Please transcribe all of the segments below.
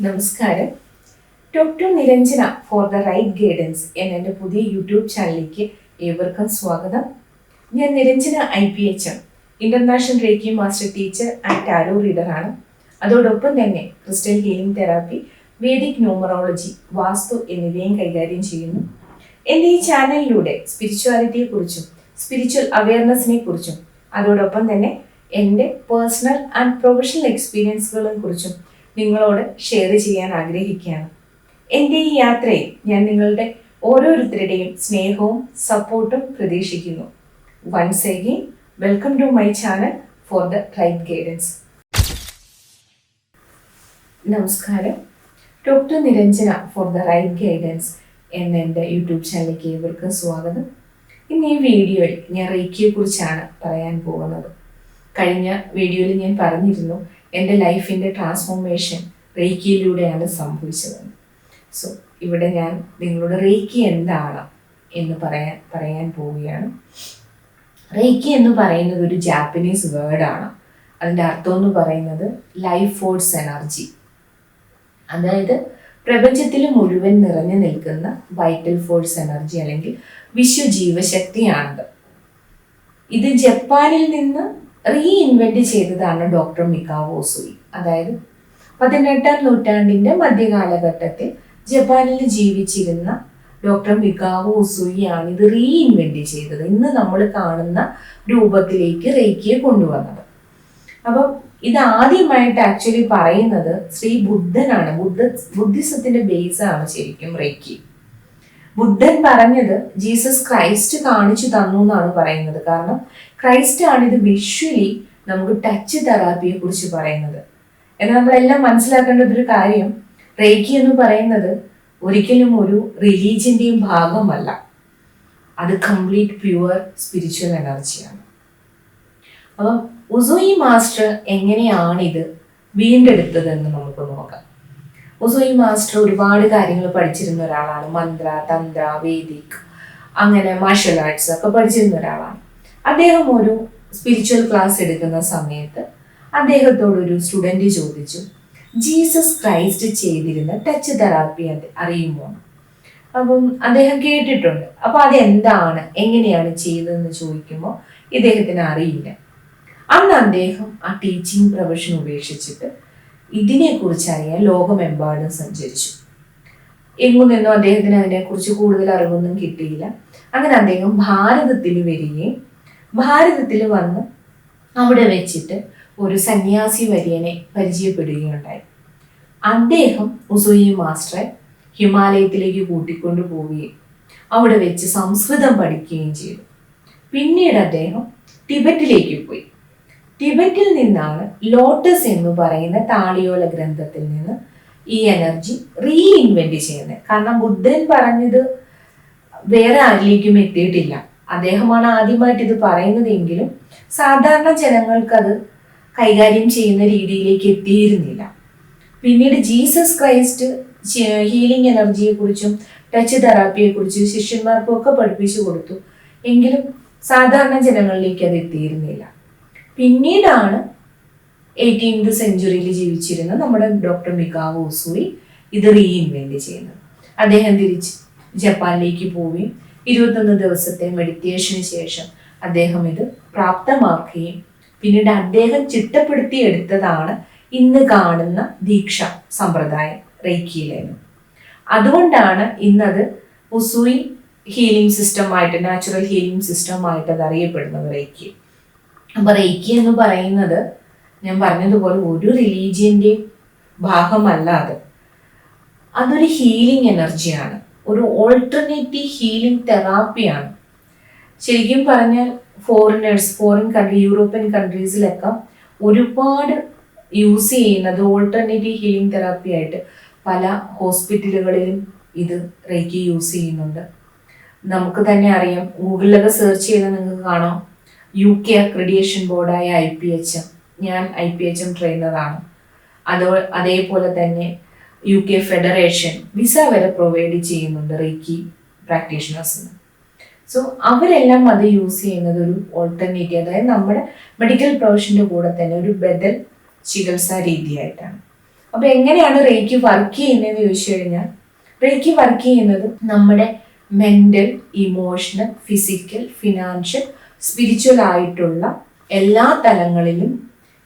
നമസ്കാരം. Doctor Niranjana for the right guidance എന്ന എൻ്റെ പുതിയ യൂട്യൂബ് ചാനലിലേക്ക് ഏവർക്കും സ്വാഗതം. ഞാൻ Niranjana IPHM, international reiki master teacher and tarot റീഡറാണ്. അതോടൊപ്പം തന്നെ crystal healing therapy, Vedic numerology, vastu എന്നിവയും കൈകാര്യം ചെയ്യുന്നു. എൻ്റെ ഈ ചാനലിലൂടെ സ്പിരിച്വാലിറ്റിയെക്കുറിച്ചും സ്പിരിച്വൽ അവയർനെസ്സിനെ കുറിച്ചും അതോടൊപ്പം തന്നെ എൻ്റെ പേഴ്സണൽ ആൻഡ് പ്രൊഫഷണൽ എക്സ്പീരിയൻസുകളെ കുറിച്ചും നിങ്ങളോട് ഷെയർ ചെയ്യാൻ ആഗ്രഹിക്കുകയാണ്. എൻ്റെ ഈ യാത്രയിൽ ഞാൻ നിങ്ങളുടെ ഓരോരുത്തരുടെയും സ്നേഹവും സപ്പോർട്ടും പ്രതീക്ഷിക്കുന്നു. Once again welcome to my channel for the right guidance. നമസ്കാരം. Doctor Niranjana for the right guidance എന്ന എൻ്റെ യൂട്യൂബ് ചാനലിലേക്ക് ഏവർക്കും സ്വാഗതം. ഇന്ന് ഈ വീഡിയോയിൽ ഞാൻ റേക്കിയെക്കുറിച്ചാണ് പറയാൻ പോകുന്നത്. കഴിഞ്ഞ വീഡിയോയിൽ ഞാൻ പറഞ്ഞിരുന്നു എൻ്റെ ലൈഫിൻ്റെ ട്രാൻസ്ഫോർമേഷൻ റേക്കിയിലൂടെയാണ് സംഭവിച്ചതെന്ന്. സോ ഇവിടെ ഞാൻ നിങ്ങളോട് റേക്കി എന്താണ് എന്ന് പറയാൻ പോവുകയാണ്. റേക്കി എന്ന് പറയുന്നത് ഒരു ജാപ്പനീസ് വേർഡാണ്. അതിൻ്റെ അർത്ഥം എന്ന് പറയുന്നത് ലൈഫ് ഫോഴ്സ് എനർജി, അതായത് പ്രപഞ്ചത്തിൽ മുഴുവൻ നിറഞ്ഞു നിൽക്കുന്ന വൈറ്റൽ ഫോഴ്സ് എനർജി അല്ലെങ്കിൽ വിശ്വജീവശക്തിയാണത്. ഇത് ജപ്പാനിൽ നിന്ന് റീഇൻവെന്റ് ചെയ്തതാണ് ഡോക്ടർ മികാവോ ഉസുയി. അതായത് 18ാം നൂറ്റാണ്ടിന്റെ മധ്യകാലഘട്ടത്തിൽ ജപ്പാനിൽ ജീവിച്ചിരുന്ന ഡോക്ടർ മികാവോ ഉസുയിയാണ് ഇത് റീഇൻവെന്റ് ചെയ്തത്. ഇന്ന് നമ്മൾ കാണുന്ന രൂപത്തിലേക്ക് റേക്കിയെ കൊണ്ടുവന്നത്. അപ്പം ഇത് ആദ്യമായിട്ട് ആക്ച്വലി പറയുന്നത് ശ്രീ ബുദ്ധനാണ്. ബുദ്ധിസത്തിന്റെ ബേസാണ് ശരിക്കും റേക്കി. ബുദ്ധൻ പറഞ്ഞത് ജീസസ് ക്രൈസ്റ്റ് കാണിച്ചു തന്നു എന്നാണ് പറയുന്നത്. കാരണം ക്രൈസ്റ്റ് ആണ് ഇത് വിഷ്വലി നമുക്ക് ടച്ച് തെറാപ്പിയെ കുറിച്ച് പറയുന്നത്. എന്നാൽ നമ്മളെല്ലാം മനസ്സിലാക്കേണ്ട ഒരു കാര്യം, റേക്കി എന്ന് പറയുന്നത് ഒരിക്കലും ഒരു റിലീജിയന്റെയും ഭാഗമല്ല. അത് കംപ്ലീറ്റ് പ്യുവർ സ്പിരിച്വൽ എനർജിയാണ്. അപ്പം ഉസുയി മാസ്റ്റർ എങ്ങനെയാണ് ഇത് വീണ്ടെടുത്തതെന്ന് നമുക്ക് നോക്കാം. ഉസുയി മാസ്റ്റർ ഒരുപാട് കാര്യങ്ങൾ പഠിച്ചിരുന്ന ഒരാളാണ്. മന്ത്ര, തന്ത്ര, വേദിക്, അങ്ങനെ മാർഷൽ ആർട്സ് ഒക്കെ പഠിച്ചിരുന്ന ഒരാളാണ്. അദ്ദേഹം ഒരു സ്പിരിച്വൽ ക്ലാസ് എടുക്കുന്ന സമയത്ത് അദ്ദേഹത്തോടൊരു സ്റ്റുഡൻറ് ചോദിച്ചു, ജീസസ് ക്രൈസ്റ്റ് ചെയ്തിരുന്ന ടച്ച് തെറാപ്പി അറിയുമോ? അപ്പം അദ്ദേഹം കേട്ടിട്ടുണ്ട്. അപ്പൊ അതെന്താണ്, എങ്ങനെയാണ് ചെയ്തതെന്ന് ചോദിക്കുമ്പോൾ ഇദ്ദേഹത്തിന് അറിയില്ല. അന്ന് അദ്ദേഹം ആ ടീച്ചിങ് പ്രൊഫഷൻ ഉപേക്ഷിച്ചിട്ട് ഇതിനെക്കുറിച്ച് അറിയാൻ ലോകമെമ്പാടും സഞ്ചരിച്ചു. എങ്ങു നിന്നും അദ്ദേഹത്തിന് അതിനെക്കുറിച്ച് കൂടുതൽ അറിവൊന്നും കിട്ടിയില്ല. അങ്ങനെ അദ്ദേഹം ഭാരതത്തിൽ വരികയും ഭാരതത്തിൽ വന്ന് അവിടെ വെച്ചിട്ട് ഒരു സന്യാസി വര്യനെ പരിചയപ്പെടുകയുണ്ടായി. അദ്ദേഹം ഉസുയി മാസ്റ്ററെ ഹിമാലയത്തിലേക്ക് കൂട്ടിക്കൊണ്ടു പോവുകയും അവിടെ വെച്ച് സംസ്കൃതം പഠിക്കുകയും ചെയ്തു. പിന്നീട് അദ്ദേഹം ടിബറ്റിലേക്ക് പോയി. ടിബറ്റിൽ നിന്നാണ് ലോട്ടസ് എന്ന് പറയുന്ന താളിയോല ഗ്രന്ഥത്തിൽ നിന്ന് ഈ എനർജി റീഇൻവെന്റ് ചെയ്യുന്നത്. കാരണം ബുദ്ധൻ പറഞ്ഞത് വേറെ ആരിലേക്കും എത്തിയിട്ടില്ല. അദ്ദേഹമാണ് ആദ്യമായിട്ട് ഇത് പറയുന്നതെങ്കിലും സാധാരണ ജനങ്ങൾക്ക് അത് കൈകാര്യം ചെയ്യുന്ന രീതിയിലേക്ക് എത്തിയിരുന്നില്ല. പിന്നീട് ജീസസ് ക്രൈസ്റ്റ് ഹീലിംഗ് എനർജിയെ കുറിച്ചും ടച്ച് തെറാപ്പിയെ കുറിച്ചും ശിഷ്യന്മാർക്കും ഒക്കെ പഠിപ്പിച്ചു കൊടുത്തു. എങ്കിലും സാധാരണ ജനങ്ങളിലേക്ക് അത് എത്തിയിരുന്നില്ല. പിന്നീടാണ് 18th സെഞ്ച്വറിയിൽ ജീവിച്ചിരുന്ന നമ്മുടെ ഡോക്ടർ മികാവോ ഉസുയി ഇത് റീഇൻവെന്റ് ചെയ്യുന്നത്. അദ്ദേഹം തിരിച്ച് ജപ്പാനിലേക്ക് പോവുകയും 21 ദിവസത്തെ മെഡിറ്റേഷന് ശേഷം അദ്ദേഹം ഇത് പ്രാപ്തമാക്കുകയും പിന്നീട് അദ്ദേഹം ചിട്ടപ്പെടുത്തി എടുത്തതാണ് ഇന്ന് കാണുന്ന ദീക്ഷ സമ്പ്രദായം റേക്കിയിലേന്. അതുകൊണ്ടാണ് ഇന്നത് ഉസുയി ഹീലിംഗ് സിസ്റ്റമായിട്ട്, നാച്ചുറൽ ഹീലിംഗ് സിസ്റ്റമായിട്ട് അത് അറിയപ്പെടുന്നത് റേക്കി. അപ്പൊ റേക്കി എന്ന് പറയുന്നത് ഞാൻ പറഞ്ഞതുപോലെ ഒരു റിലീജിയന്റെയും ഭാഗമല്ല. അതൊരു ഹീലിംഗ് എനർജിയാണ്, ഒരു ഓൾട്ടർനേറ്റീവ് ഹീലിംഗ് തെറാപ്പിയാണ്. ശരിക്കും പറഞ്ഞാൽ യൂറോപ്യൻ കൺട്രീസിലൊക്കെ ഒരുപാട് യൂസ് ചെയ്യുന്നത് ഓൾട്ടർനേറ്റീവ് ഹീലിംഗ് തെറാപ്പി ആയിട്ട് പല ഹോസ്പിറ്റലുകളിലും ഇത് റേക്കി യൂസ് ചെയ്യുന്നുണ്ട്. നമുക്ക് തന്നെ അറിയാം, ഗൂഗിളിലൊക്കെ സെർച്ച് ചെയ്താൽ നിങ്ങൾക്ക് കാണാം UK അക്രഡിറ്റേഷൻ ബോർഡായ IPHM. ഞാൻ IPHM ട്രെയിനറാണ്. അതേപോലെ തന്നെ UK ഫെഡറേഷൻ വിസ വരെ പ്രൊവൈഡ് ചെയ്യുന്നുണ്ട് റേക്കി പ്രാക്ടീഷണേഴ്സിന്. സോ അവരെല്ലാം അത് യൂസ് ചെയ്യുന്നത് ഒരു ഓൾട്ടർനേറ്റീവ്, അതായത് നമ്മുടെ മെഡിക്കൽ പ്രൊഫഷൻ്റെ കൂടെ തന്നെ ഒരു ബദൽ ചികിത്സാ രീതിയായിട്ടാണ്. അപ്പൊ എങ്ങനെയാണ് റേക്കി വർക്ക് ചെയ്യുന്നതെന്ന് ചോദിച്ചു കഴിഞ്ഞാൽ, റേക്കി വർക്ക് ചെയ്യുന്നത് നമ്മുടെ mental, emotional, physical, financial, spiritual ആയിട്ടുള്ള എല്ലാ തലങ്ങളിലും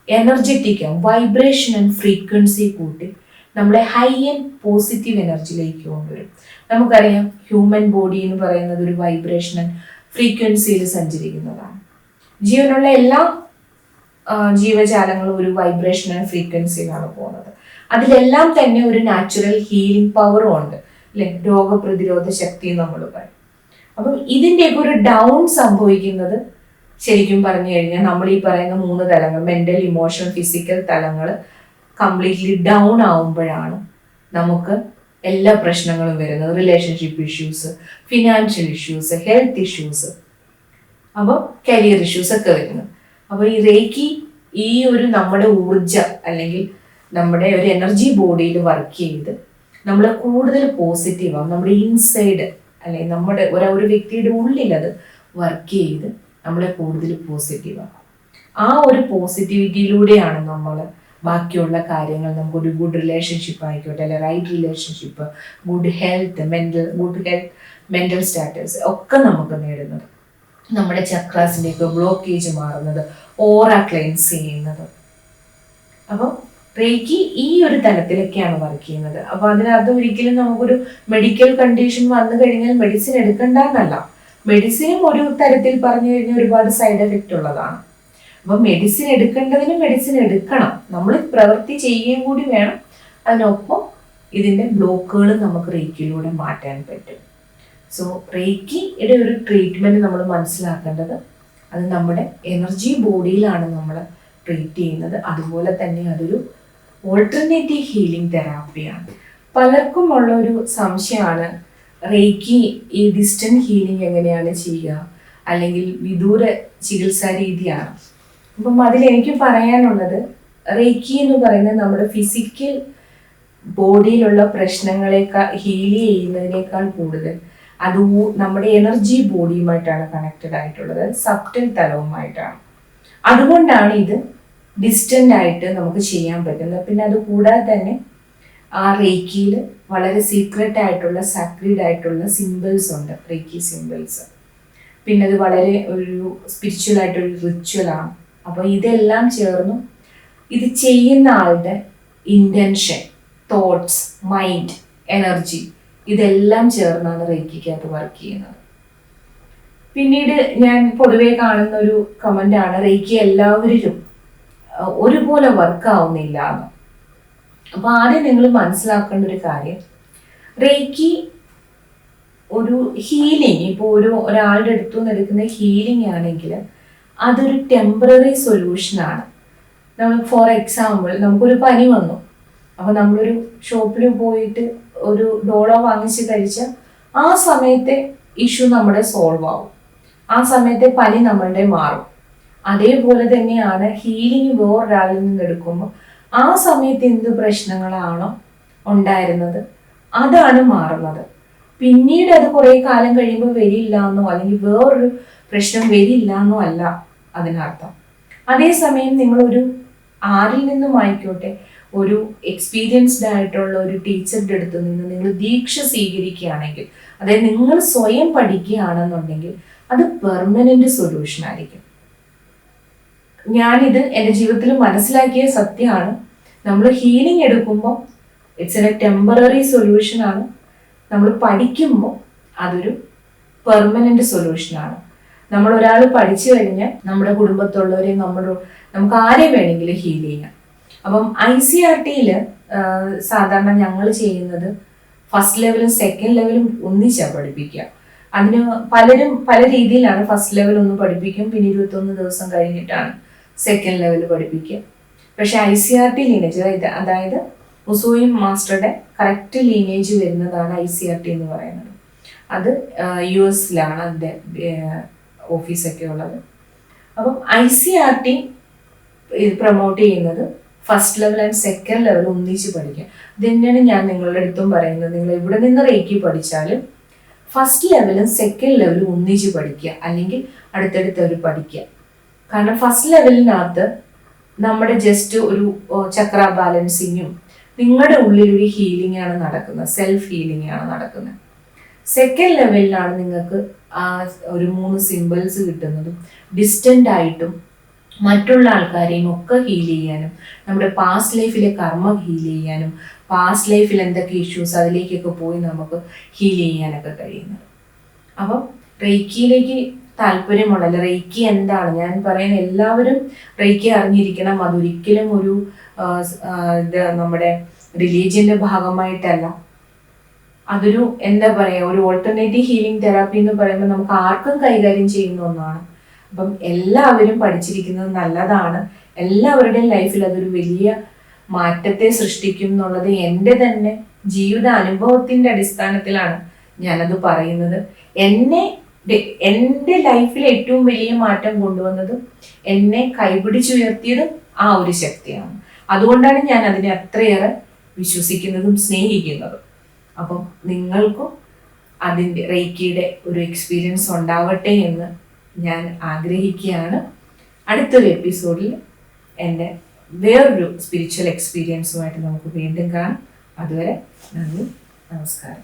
എനർജറ്റിക് വൈബ്രേഷൻ ആൻഡ് ഫ്രീക്വൻസി കൂട്ടി നമ്മളെ ഹൈ ആൻഡ് പോസിറ്റീവ് എനർജിയിലേക്ക് കൊണ്ടുവരും. നമുക്കറിയാം ഹ്യൂമൻ ബോഡി എന്ന് പറയുന്നത് ഒരു വൈബ്രേഷൻ ആൻഡ് ഫ്രീക്വൻസിയിൽ സഞ്ചരിക്കുന്നതാണ്. ജീവനുള്ള എല്ലാ ജീവജാലങ്ങളും ഒരു വൈബ്രേഷൻ ആൻഡ് ഫ്രീക്വൻസിയിലാണ് പോകുന്നത്. അതിലെല്ലാം തന്നെ ഒരു നാച്ചുറൽ ഹീലിംഗ് പവറും ഉണ്ട്, അല്ലെ? രോഗപ്രതിരോധ ശക്തി നമ്മൾ പറയും. അപ്പം ഇതിൻ്റെയൊക്കെ ഒരു ഡൗൺ സംഭവിക്കുന്നത് ശരിക്കും പറഞ്ഞു കഴിഞ്ഞാൽ നമ്മൾ ഈ പറയുന്ന 3 തലങ്ങൾ, മെന്റൽ, ഇമോഷണൽ, ഫിസിക്കൽ തലങ്ങൾ കംപ്ലീറ്റ്ലി ഡൗൺ ആവുമ്പോഴാണ് നമുക്ക് എല്ലാ പ്രശ്നങ്ങളും വരുന്നത്. Relationship issues, financial issues, health issues, അപ്പോൾ കരിയർ ഇഷ്യൂസ് ഒക്കെ വരുന്നത്. അപ്പോൾ ഈ റേക്കി ഈ ഒരു നമ്മുടെ ഊർജം അല്ലെങ്കിൽ നമ്മുടെ ഒരു എനർജി ബോഡിയിൽ വർക്ക് ചെയ്ത് നമ്മളെ കൂടുതൽ പോസിറ്റീവ് ആവും. നമ്മുടെ ഇൻസൈഡ് അല്ലെങ്കിൽ നമ്മുടെ ഒരു വ്യക്തിയുടെ ഉള്ളിൽ അത് വർക്ക് ചെയ്ത് നമ്മളെ കൂടുതൽ പോസിറ്റീവ് ആവും. ആ ഒരു പോസിറ്റിവിറ്റിയിലൂടെയാണ് നമ്മൾ ബാക്കിയുള്ള കാര്യങ്ങൾ, നമുക്കൊരു ഗുഡ് റിലേഷൻഷിപ്പ് ആയിക്കോട്ടെ, അല്ലെ right relationship, good health, mental status ഒക്കെ നമുക്ക് നേടുന്നത്. നമ്മുടെ ചക്രാസിൻ്റെയൊക്കെ ബ്ലോക്കേജ് മാറുന്നത്, ഓറ ക്ലെൻസ് ചെയ്യുന്നത്. അപ്പം റേക്കി ഈ ഒരു തലത്തിലൊക്കെയാണ് വർക്ക് ചെയ്യുന്നത്. അപ്പോൾ അതിനകത്ത് ഒരിക്കലും നമുക്കൊരു മെഡിക്കൽ കണ്ടീഷൻ വന്നു കഴിഞ്ഞാൽ മെഡിസിൻ എടുക്കണ്ട എന്നല്ല. മെഡിസിനും ഒരു തരത്തിൽ പറഞ്ഞു കഴിഞ്ഞാൽ ഒരുപാട് സൈഡ് എഫക്റ്റ് ഉള്ളതാണ്. അപ്പം മെഡിസിൻ എടുക്കേണ്ടതിന് മെഡിസിൻ എടുക്കണം, നമ്മൾ പ്രവൃത്തി ചെയ്യുകയും കൂടി വേണം. അതിനൊപ്പം ഇതിൻ്റെ ബ്ലോക്കുകൾ നമുക്ക് റേക്കിയിലൂടെ മാറ്റാൻ പറ്റും. സോ റേക്കിയുടെ ഒരു ട്രീറ്റ്മെൻറ്റ് നമ്മൾ മനസ്സിലാക്കേണ്ടത്, അത് നമ്മുടെ എനർജി ബോഡിയിലാണ് നമ്മൾ ട്രീറ്റ് ചെയ്യുന്നത്. അതുപോലെ തന്നെ അതൊരു ഓൾട്ടർനേറ്റീവ് ഹീലിംഗ് തെറാപ്പിയാണ്. പലർക്കും ഉള്ള ഒരു സംശയമാണ് റേക്കി ഈ ഡിസ്റ്റൻറ്റ് ഹീലിംഗ് എങ്ങനെയാണ് ചെയ്യുക, അല്ലെങ്കിൽ വിദൂര ചികിത്സാ രീതിയാണ്. അപ്പം അതിലെനിക്ക് പറയാനുള്ളത്, റേക്കി എന്ന് പറയുന്നത് നമ്മുടെ ഫിസിക്കൽ ബോഡിയിലുള്ള പ്രശ്നങ്ങളെക്കാൾ ഹീൽ ചെയ്യുന്നതിനേക്കാൾ കൂടുതൽ അത് നമ്മുടെ എനർജി ബോഡിയുമായിട്ടാണ് കണക്റ്റഡ് ആയിട്ടുള്ളത്, സബ്റ്റൽ തലവുമായിട്ടാണ്. അതുകൊണ്ടാണ് ഇത് ഡിസ്റ്റൻ്റ് ആയിട്ട് നമുക്ക് ചെയ്യാൻ പറ്റുന്നത്. പിന്നെ അത് കൂടാതെ തന്നെ ആ റേക്കിയിൽ വളരെ സീക്രട്ട് ആയിട്ടുള്ള സാക്രീഡ് ആയിട്ടുള്ള സിമ്പിൾസ് ഉണ്ട്, റേക്കി സിമ്പിൾസ്. പിന്നെ അത് വളരെ ഒരു സ്പിരിച്വൽ ആയിട്ടൊരു റിച്വലാണ്. അപ്പോൾ ഇതെല്ലാം ചേർന്നു ഇത് ചെയ്യുന്ന ആളുടെ ഇൻറ്റൻഷൻ, തോട്ട്സ്, മൈൻഡ്, എനർജി ഇതെല്ലാം ചേർന്നാണ് റേക്കിക്കകത്ത് വർക്ക് ചെയ്യുന്നത്. പിന്നീട് ഞാൻ പൊതുവേ കാണുന്ന ഒരു കമൻ്റാണ്, റേക്കി എല്ലാവരിലും ഒരുപോലെ വർക്ക് ആവുന്നില്ല എന്ന്. അപ്പോൾ ആദ്യം നിങ്ങൾ മനസ്സിലാക്കേണ്ട ഒരു കാര്യം, റേക്കി ഒരു ഹീലിംഗ്, ഇപ്പോൾ ഒരാളുടെ അടുത്തു നിന്ന് എടുക്കുന്ന ഹീലിംഗ് ആണെങ്കിൽ അതൊരു ടെമ്പററി സൊല്യൂഷനാണ്. നമ്മൾ ഫോർ എക്സാമ്പിൾ നമുക്കൊരു പനി വന്നു, അപ്പോൾ നമ്മളൊരു ഷോപ്പിൽ പോയിട്ട് ഒരു ഡോളോ വാങ്ങിച്ച് കഴിച്ചാൽ ആ സമയത്തെ ഇഷ്യൂ നമ്മുടെ സോൾവ് ആവും, ആ സമയത്തെ പനി നമ്മളുടെ മാറും. അതേപോലെ തന്നെയാണ് ഹീലിംഗ് വേറൊരാളിൽ നിന്ന് എടുക്കുമ്പോൾ ആ സമയത്ത് എന്ത് പ്രശ്നങ്ങളാണോ ഉണ്ടായിരുന്നത് അതാണ് മാറുന്നത്. പിന്നീട് അത് കുറേ കാലം കഴിയുമ്പോൾ വരില്ല എന്നോ അല്ലെങ്കിൽ വേറൊരു പ്രശ്നം വരില്ല എന്നോ അല്ല അതിനർത്ഥം. അതേസമയം നിങ്ങളൊരു ആരിൽ നിന്നും ആയിക്കോട്ടെ, ഒരു എക്സ്പീരിയൻസ്ഡ് ആയിട്ടുള്ള ഒരു ടീച്ചറുടെ അടുത്ത് നിന്ന് നിങ്ങൾ ദീക്ഷ സ്വീകരിക്കുകയാണെങ്കിൽ, അതായത് നിങ്ങൾ സ്വയം പഠിക്കുകയാണെന്നുണ്ടെങ്കിൽ അത് പെർമനന്റ് സൊല്യൂഷൻ ആയിരിക്കും. ഞാനിത് എൻ്റെ ജീവിതത്തിൽ മനസ്സിലാക്കിയ സത്യമാണ്. നമ്മൾ ഹീലിംഗ് എടുക്കുമ്പോൾ ഇറ്റ്സ് എ ടെമ്പററി സൊല്യൂഷനാണ്, നമ്മൾ പഠിക്കുമ്പോൾ അതൊരു പെർമനന്റ് സൊല്യൂഷനാണ്. നമ്മൾ ഒരാൾ പഠിച്ചു കഴിഞ്ഞാൽ നമ്മുടെ കുടുംബത്തുള്ളവരെ നമുക്ക് ആരെ വേണമെങ്കിലും ഹീൽ ചെയ്യാം. അപ്പം ICRTയിൽ സാധാരണ ഞങ്ങൾ ചെയ്യുന്നത് ഫസ്റ്റ് ലെവലും സെക്കൻഡ് ലെവലും ഒന്നിച്ചാണ് പഠിപ്പിക്കുക. അതിന് പലരും പല രീതിയിലാണ്. ഫസ്റ്റ് ലെവൽ ഒന്ന് പഠിപ്പിക്കും, പിന്നെ 21 ദിവസം കഴിഞ്ഞിട്ടാണ് സെക്കൻഡ് ലെവൽ പഠിപ്പിക്കുക. പക്ഷെ ICRT ലീനേജ്, അതായത് മുസോയും മാസ്റ്ററുടെ കറക്റ്റ് ലീനേജ് വരുന്നതാണ് ICRT എന്ന് പറയുന്നത്. അത് US അതിൻ്റെ ഓഫീസൊക്കെ ഉള്ളത്. അപ്പം ICRT പ്രൊമോട്ട് ചെയ്യുന്നത് first level and second level ഒന്നിച്ച് പഠിക്കുക. ഇത് തന്നെയാണ് ഞാൻ നിങ്ങളുടെ അടുത്തും പറയുന്നത്. നിങ്ങൾ എവിടെ നിന്ന് റേക്കി പഠിച്ചാലും ഫസ്റ്റ് ലെവലും സെക്കൻഡ് ലെവലും ഒന്നിച്ച് പഠിക്കുക, അല്ലെങ്കിൽ അടുത്തടുത്ത് പഠിക്കുക. കാരണം ഫസ്റ്റ് ലെവലിനകത്ത് നമ്മുടെ ജസ്റ്റ് ഒരു ചക്ര ബാലൻസിങ്ങും നിങ്ങളുടെ ഉള്ളിൽ ഒരു ഹീലിംഗ് ആണ് നടക്കുന്നത്, സെൽഫ് ഹീലിംഗ് ആണ് നടക്കുന്നത്. സെക്കൻഡ് ലെവലിലാണ് നിങ്ങൾക്ക് ആ ഒരു 3 സിമ്പിൾസ് കിട്ടുന്നതും ഡിസ്റ്റൻ്റ് ആയിട്ടും മറ്റുള്ള ആൾക്കാരെയും ഒക്കെ ഹീൽ ചെയ്യാനും നമ്മുടെ പാസ്റ്റ് ലൈഫിലെ കർമ്മ ഹീൽ ചെയ്യാനും പാസ്റ്റ് ലൈഫിൽ എന്തൊക്കെ ഇഷ്യൂസ് അതിലേക്കൊക്കെ പോയി നമുക്ക് ഹീൽ ചെയ്യാനൊക്കെ കഴിയുന്നത്. അപ്പം റെയ്ക്കിയിലേക്ക് താല്പര്യമുള്ളല്ല, റെയ്ക്കി എന്താണ് ഞാൻ പറയുന്നത്, എല്ലാവരും റെയ്ക്കി അറിഞ്ഞിരിക്കണം. അതൊരിക്കലും ഒരു ഇത് നമ്മുടെ റിലീജിയന്റെ ഭാഗമായിട്ടല്ല. അതൊരു എന്താ പറയുക, ഒരു ഓൾട്ടർനേറ്റീവ് ഹീലിംഗ് തെറാപ്പി എന്ന് പറയുമ്പോൾ നമുക്ക് ആർക്കും കൈകാര്യം ചെയ്യുന്ന ഒന്നാണ്. അപ്പം എല്ലാവരും പഠിച്ചിരിക്കുന്നത് നല്ലതാണ്. എല്ലാവരുടെയും ലൈഫിൽ അതൊരു വലിയ മാറ്റത്തെ സൃഷ്ടിക്കും എന്നുള്ളത് എൻ്റെ തന്നെ ജീവിത അനുഭവത്തിന്റെ അടിസ്ഥാനത്തിലാണ് ഞാനത് പറയുന്നത്. എൻ്റെ ലൈഫിൽ ഏറ്റവും വലിയ മാറ്റം കൊണ്ടുവന്നതും എന്നെ കൈപിടിച്ചുയർത്തിയതും ആ ഒരു ശക്തിയാണ്. അതുകൊണ്ടാണ് ഞാൻ അതിനെ അത്രയേറെ വിശ്വസിക്കുന്നതും സ്നേഹിക്കുന്നതും. അപ്പം നിങ്ങൾക്കും അതിൻ്റെ റെയ്ക്കിയുടെ ഒരു എക്സ്പീരിയൻസ് ഉണ്ടാവട്ടെ എന്ന് ഞാൻ ആഗ്രഹിക്കുകയാണ്. അടുത്തൊരു എപ്പിസോഡിൽ എൻ്റെ വേറൊരു സ്പിരിച്വൽ എക്സ്പീരിയൻസുമായിട്ട് നമുക്ക് വീണ്ടും കാണാം. അതുവരെ നന്ദി, നമസ്കാരം.